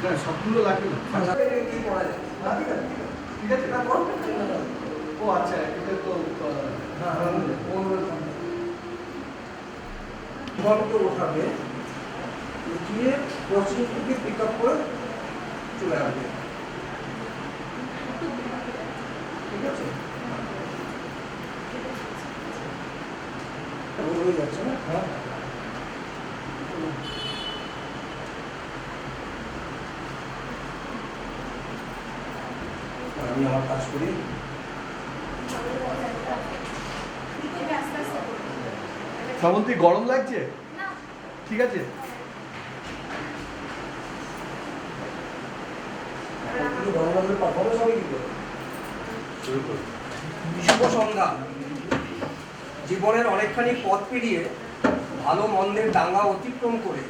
না সবগুলো লাগবে না। কি করা যায়? ঠিক আছে না করো। ও আচ্ছা এটা তো বলকে ওঠাবে, উঠিয়ে পশ্চিম থেকে পিক আপ করে চলে আসবে। ঠিক আছে, হয়ে যাচ্ছে না? হ্যাঁ, আমি আমার কাজ করি। শ্রাবন্তী গরম লাগছে? ঠিক আছে গরম লাগলে পারফরমেন্স হবে কি করে? শুরু করো। শুভ সন্ধ্যা। জীবনের অনেকখানি পথ পেরিয়ে ভালো মন্দের দাঙ্গা অতিক্রম করে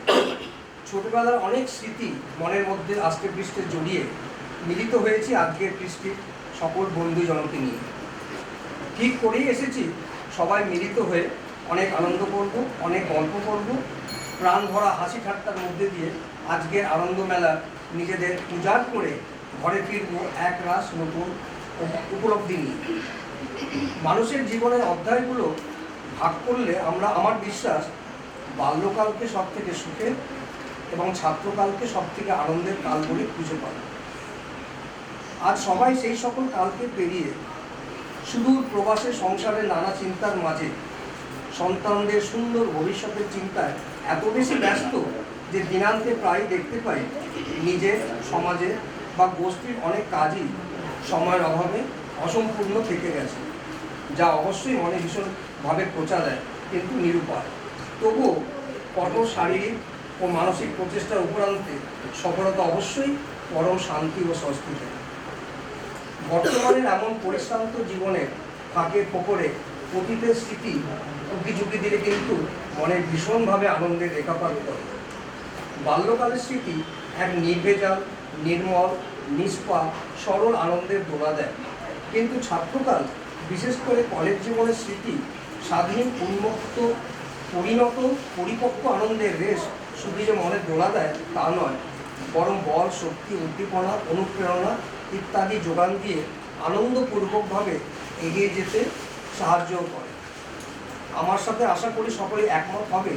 ছোটবেলার অনেক স্মৃতি মনের মধ্যে আস্তে পৃষ্ঠে জড়িয়ে মিলিত হয়েছি আজকের পৃষ্ঠে সকল বন্ধুজনকে নিয়ে। ঠিক করেই এসেছি সবাই মিলিত হয়ে অনেক আনন্দ করব, অনেক গল্প করব, প্রাণ ভরা হাসি ঠাট্টার মধ্যে দিয়ে আজকের আনন্দ মেলা নিজেদের উজাড় করে ঘরে ফিরব এক রাস নতুন উপলব্ধি নিয়ে। মানুষের জীবনের অধ্যায়গুলো ভাগ করলে আমার বিশ্বাস বাল্যকালকে সব থেকে সুখের এবং ছাত্রকালকে সব থেকে আনন্দের কাল বলে খুঁজে পাব। আজ সবাই সেই সকল কালকে পেরিয়ে সুদূর প্রবাসে সংসারের নানা চিন্তার মাঝে সন্তানদের সুন্দর ভবিষ্যতের চিন্তায় এত বেশি ব্যস্ত যে দিনান্তে প্রায় দেখতে পাই নিজের সমাজে বা গোষ্ঠীর অনেক কাজই সময়ের অভাবে অসম্পূর্ণ থেকে গেছে, যা অবশ্যই মনে ভীষণভাবে খোঁচা দেয়, কিন্তু নিরুপায়। তবুও কঠোর শারীরিক ও মানসিক প্রচেষ্টার উপরান্তে সফলতা অবশ্যই পরম শান্তি ও স্বস্তি দেয়। বর্তমানের এমন পরিশ্রান্ত জীবনের ফাঁকে ফোকরে অতীতের স্মৃতি উঁকি ঝুঁকি দিলে কিন্তু মনে ভীষণভাবে আনন্দের রেখাপাত করে। বাল্যকালের স্মৃতি এক নির্ভেজাল, নির্মল, নিষ্পাপ, সরল আনন্দের দোলা দেয়, কিন্তু ছাত্রকাল, বিশেষ করে কলেজ জীবনের স্মৃতি স্বাধীন, উন্মুক্ত, পরিণত, পরিপক্ক আনন্দের রেশ শুধু যে মনে দোলা দেয় তা নয়, বরং বল, শক্তি, উদ্দীপনা, অনুপ্রেরণা ইত্যাদি যোগান দিয়ে আনন্দপূর্বকভাবে এগিয়ে যেতে সাহায্য করে। আমার সাথে আশা করি সকলে একমত হবে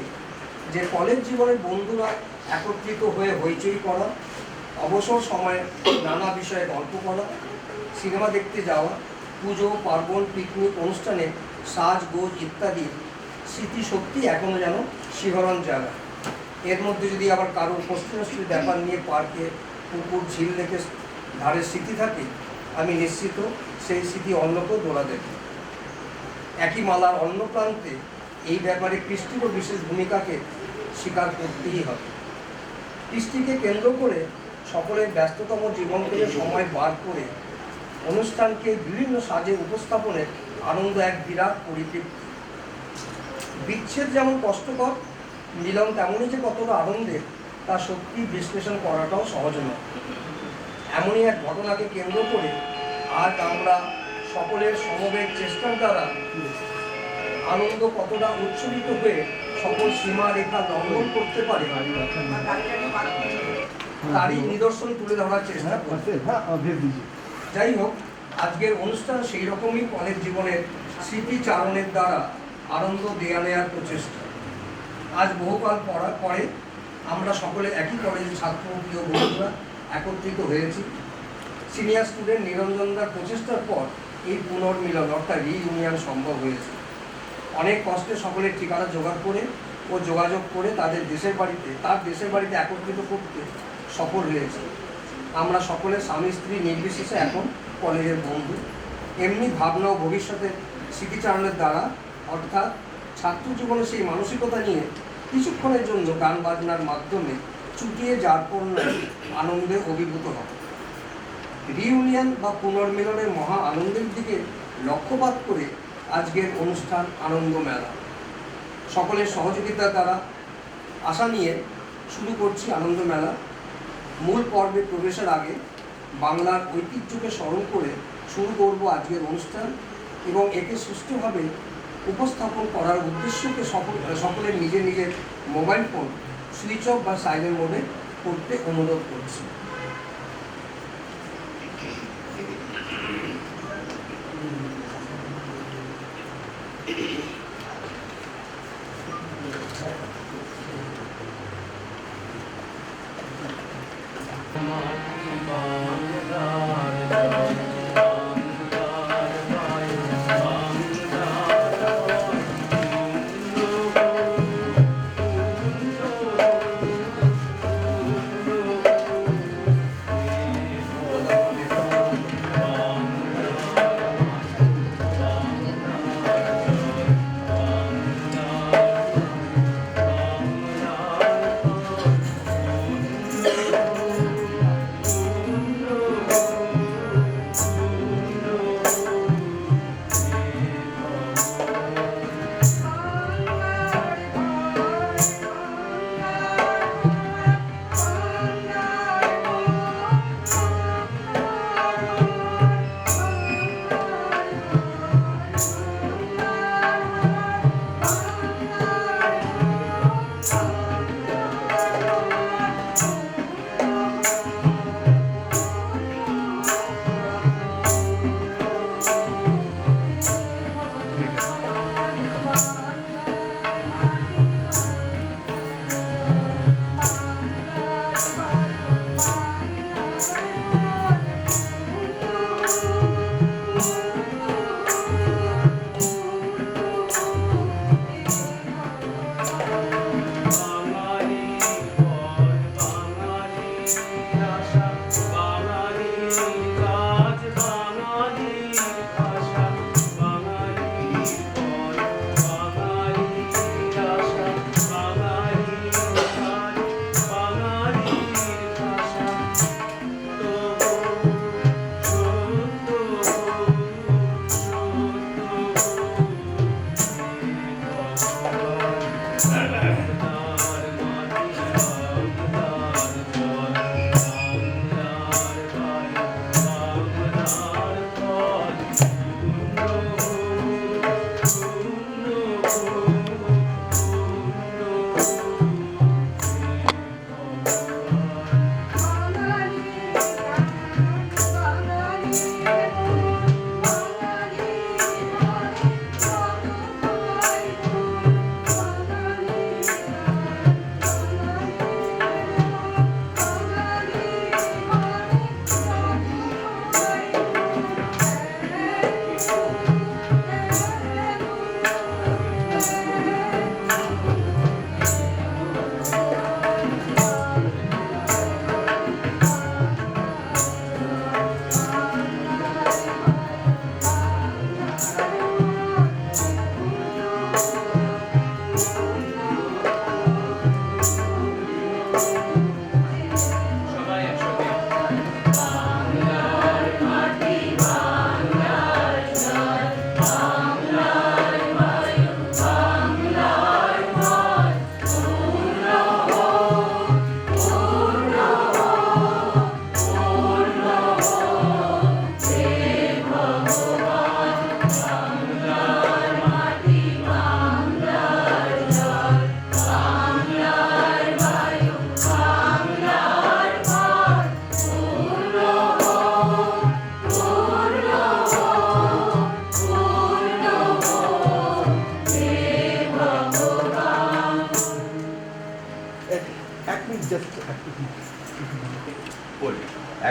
যে কলেজ জীবনের বন্ধুরা একত্রিত হয়ে হইচই করা, অবসর সময়ে নানা বিষয়ে গল্প করা, সিনেমা দেখতে যাওয়া, পুজো পার্বণ, পিকনিক অনুষ্ঠানে সাজগোজ ইত্যাদি স্মৃতি সত্যি এখনও যেন শিহরণ জায়গা। এর মধ্যে যদি আবার কারো কষ্টের ব্যাপার নিয়ে পার্কে, পুকুর, ঝিল দেখে ধারের স্মৃতি থাকে, আমি নিশ্চিত সেই স্মৃতি অন্যকেও দোলা দেবে। একই মালার অন্য প্রান্তে এই ব্যাপারে কৃষ্টিরও বিশেষ ভূমিকাকে স্বীকার করতেই হবে। কৃষ্টিকে কেন্দ্র করে সকলের ব্যস্ততম জীবন থেকে সময় বার করে অনুষ্ঠানকে বিভিন্ন সাজে উপস্থাপনের আনন্দ এক বিরাট পরিতৃপ্তি। বিচ্ছেদ যেমন কষ্টকর, মিলন তেমনই যে কতটা আনন্দের তা সত্যি বিশ্লেষণ করাটাও সহজ নয়। এমনই এক ঘটনাকে কেন্দ্র করে আজ আমরা সকলের সমবেত চেষ্টার দ্বারা আনন্দ কতটা উচ্ছ্বসিত হয়ে সকল সীমারেখা লঙ্ঘন করতে পারে তারই নিদর্শন তুলে ধরার চেষ্টা করছে। যাই হোক, আজকের অনুষ্ঠান সেই রকমই কলেজ জীবনের স্মৃতিচারণের দ্বারা আনন্দ দেয়া নেওয়ার প্রচেষ্টা। আজ বহুকাল পড়ার পরে আমরা সকলে একই কলেজের ছাত্র প্রিয় বন্ধুরা একত্রিত হয়েছি। সিনিয়র স্টুডেন্ট নিরঞ্জনদার প্রচেষ্টার পর এই পুনর্মিলন অর্থাৎ রিইউনিয়ন সম্ভব হয়েছে। অনেক কষ্টে সকলের ঠিকানা জোগাড় করে ও যোগাযোগ করে তার দেশের বাড়িতে একত্রিত করতে সফল হয়েছে। আমরা সকলে স্বামী স্ত্রী নির্বিশেষে এখন কলেজের বন্ধু। এমনি ভাবনা ও ভবিষ্যতের স্মৃতিচারণের দ্বারা অর্থাৎ ছাত্র জীবনে সেই মানসিকতা নিয়ে কিছুক্ষণের জন্য গান বাজনার মাধ্যমে চুটিয়ে যারপরনায় আনন্দে অভিভূত হবে। রিইউনিয়ন বা পুনর্মিলনের মহা আনন্দের দিকে লক্ষ্যপাত করে আজকের অনুষ্ঠান আনন্দ মেলা। সকলের সহযোগিতার দ্বারা আশা নিয়ে শুরু করছি আনন্দ মেলা। মূল পর্বে প্রবেশের আগে বাংলার ঐতিহ্যকে স্মরণ করে শুরু করব আজকের অনুষ্ঠান এবং একে সুষ্ঠুভাবে উপস্থাপন করার উদ্দেশ্যকে সকলের নিজের নিজের মোবাইল ফোন সুইচ অফ বা সাইলেন্ট মোডে করতে অনুরোধ করছি।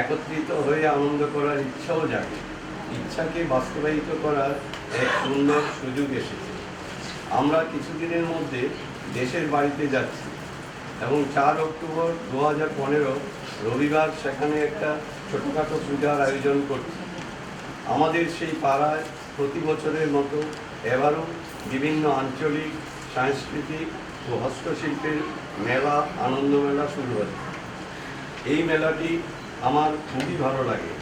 একত্রিত হয়ে আনন্দ করার ইচ্ছাও জাগে। ইচ্ছাকে বাস্তবায়িত করার এক সুন্দর সুযোগ এসেছে। আমরা কিছুদিনের মধ্যে দেশের বাড়িতে যাচ্ছি এবং 4 অক্টোবর 2015 রবিবার সেখানে একটা ছোটোখাটো পূজার আয়োজন করছি। আমাদের সেই পাড়ায় প্রতি বছরের মতো এবারও বিভিন্ন আঞ্চলিক সাংস্কৃতিক ও হস্তশিল্পের মেলা, আনন্দ মেলা শুরু হচ্ছে। এই মেলাটি আমার খুবই ভালো লাগে,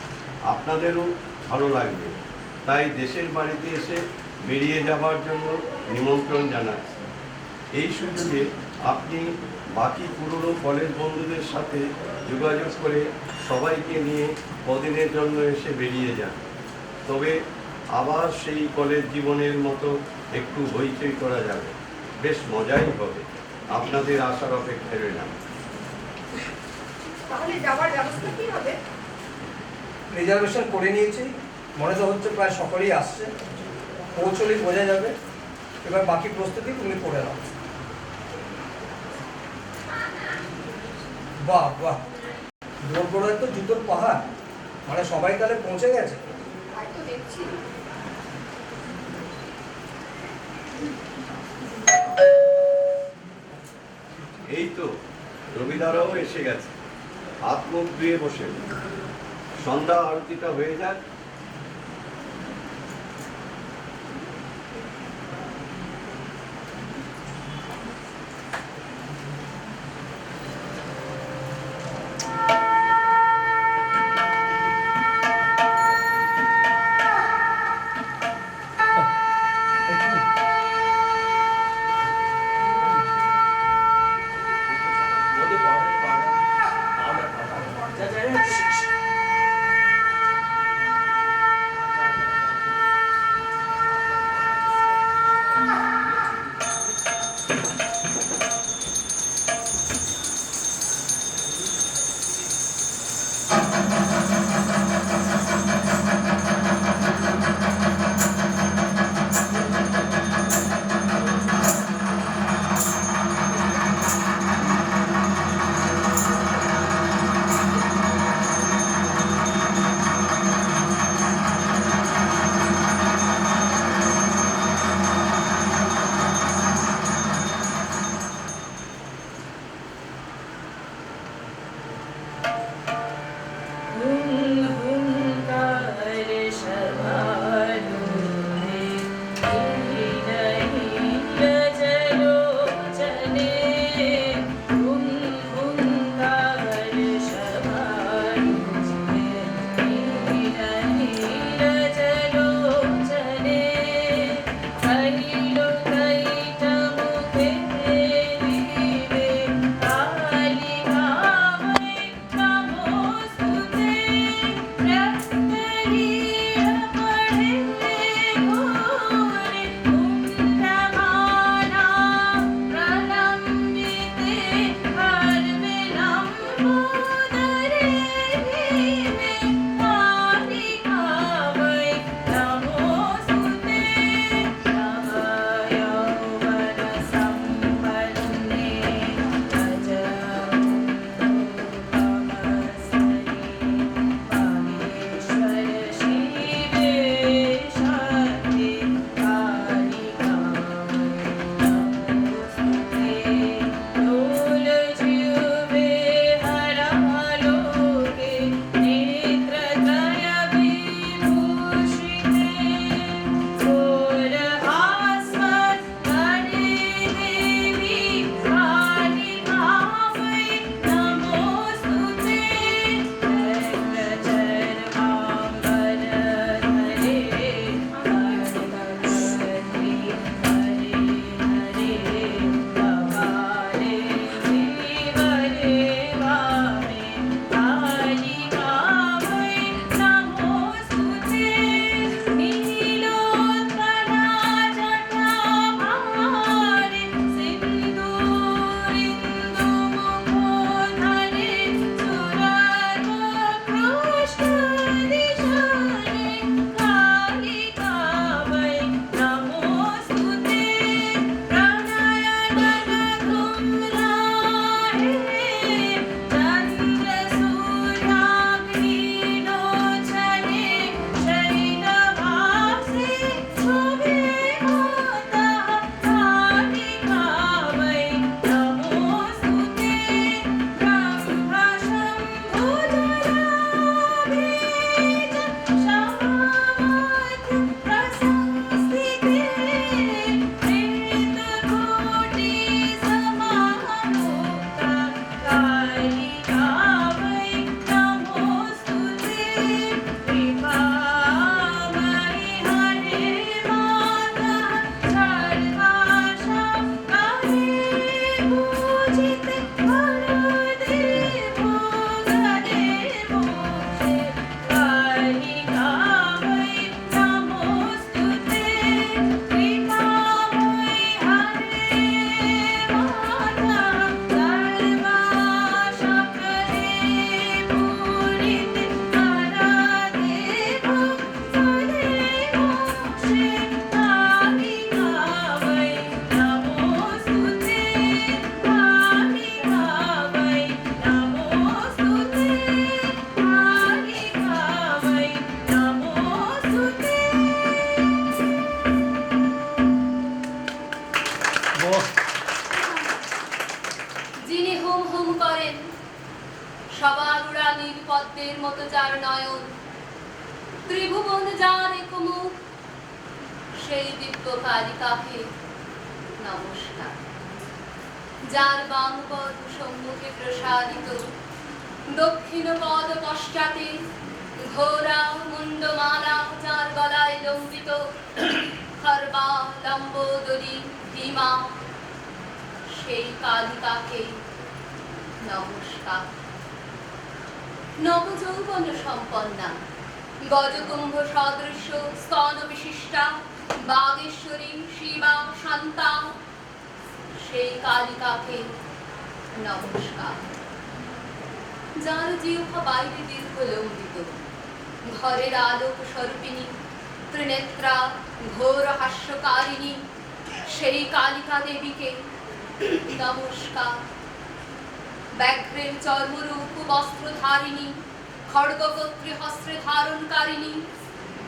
আপনাদেরও ভালো লাগবে। তাই দেশের বাড়িতে এসে বেরিয়ে যাবার জন্য নিমন্ত্রণ জানাচ্ছি। এই সুযোগে আপনি বাকি পুরনো কলেজ বন্ধুদের সাথে যোগাযোগ করে সবাইকে নিয়ে কদিনের জন্য এসে বেরিয়ে যান। তবে আবার সেই কলেজ জীবনের মতো একটু হইচই করা যাবে, বেশ মজাই হবে। আপনাদের আসার অপেক্ষায় রইলাম। তাহলে যাওয়ার ব্যবস্থা কি হবে? রিজার্ভেশন করে নিয়েছি, মনে তো হচ্ছে প্রায় সকলেই আসছে, পৌঁছলেই বোঝা যাবে। এবার বাকি প্রস্তুতি তুমি করে নাও। বাহ বাহ, ভোরগোড়ায় তো জুতোর পাহাড়, মানে সবাই তাহলে পৌঁছে গেছে। হয়তো দেখছি। এই তো রবিদারাও এসে গেছে, হাত মুখ ধুয়ে বসে। সন্ধ্যা আরতিটা হয়ে যাক। মতো যার নয়ন, ত্রিভুবন যার এক মুখ, সেই দিব্য কালিকাকে নমস্কার। যার বাম পদ সম্মুখে প্রসারিত, দক্ষিণ পদ পশ্চাতে, ঘোরা মুন্ডমালা যার গলায় লম্বিত, খর্বা লম্বোদরী ভীমা, সেই কালিকাকে নমস্কার। নবযৌবন সম্পন্না, গজকুম্ভ সদৃশ স্তন বিশিষ্টা, বাগেশ্বরী শিবা শান্তা, সেই কালিকাকে নমস্কার। যার জিহ্বা বাইরে দীর্ঘ লম্বিত, ঘরের আলোক স্বরূপিণী, ত্রিনেত্রা ঘোর হাস্যকারিণী, সেই কালিকা দেবীকে নমস্কার। ব্যাঘ্রের চর্মরূপ বস্ত্রধারিণী, খড়গকর্ত্রী হস্ত্রে ধারণকারিণী,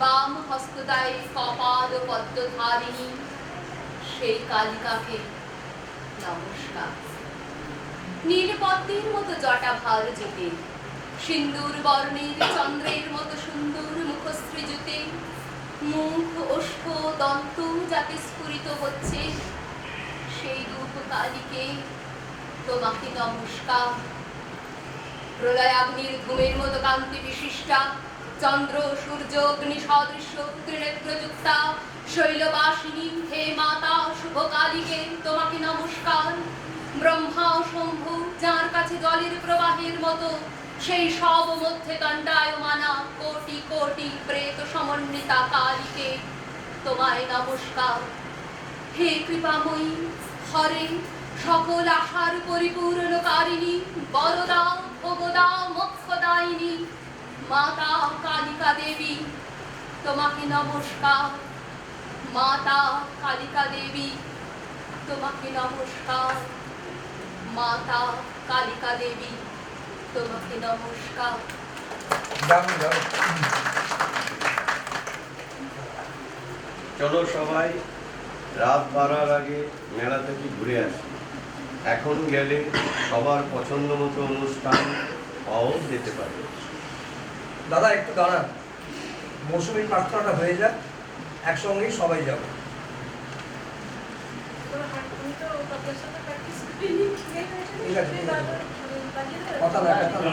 বাম হস্তদায়ে কপাল পদ্মধারিণী, সেই কালিকাকে নমস্কার। নীলপদ্মের মতো জটা ভার জুটে, সিন্দুর বর্ণের চন্দ্রের মতো সুন্দর মুখশ্রী জুটে, মুখ ওষ্ঠ দন্ত যাতে স্ফুরিত হচ্ছে, সেই রূপ কালীকে তোমাকে নমস্কার। প্রলয়াগ্নির ধূমের মতো কান্তি বিশিষ্টা, চন্দ্র সূর্য অগ্নি সদৃশ্য ত্রিনেত্রযুক্তা, শৈলবাসিনী হে মাতা শুভ কালীকে তোমাকে নমস্কার। ব্রহ্মা ও শম্ভু যার কাছে জলের প্রবাহের মতো, সেই সব মধ্যে দণ্ডায়মানা কোটি কোটি প্রেত সমন্বিতা কালীকে তোমায় নমস্কার। হে কৃপাময়ী, হরে সকল আশার পরিপূর্ণকারিণী, বরদা ভোগদা মোক্ষদায়িনী, মাতা কালিকা দেবী তোমাকে নমস্কার। মাতা কালিকা দেবী তোমাকে নমস্কার। মাতা কালিকা দেবী তোমাকে নমস্কার। দারুণ দারুণ। চলো সবাই রাত বাড়ার আগে মেলা থেকে ঘুরে আসি। এখন গেলে সবার পছন্দ মতো অনুষ্ঠান পাওয়াও যেতে পারে। দাদা একটু দাঁড়ান, মৌসুমী প্রার্থনাটা হয়ে যাক, একসঙ্গেই সবাই যাবো। ঠিক আছে, কথা না কথা না।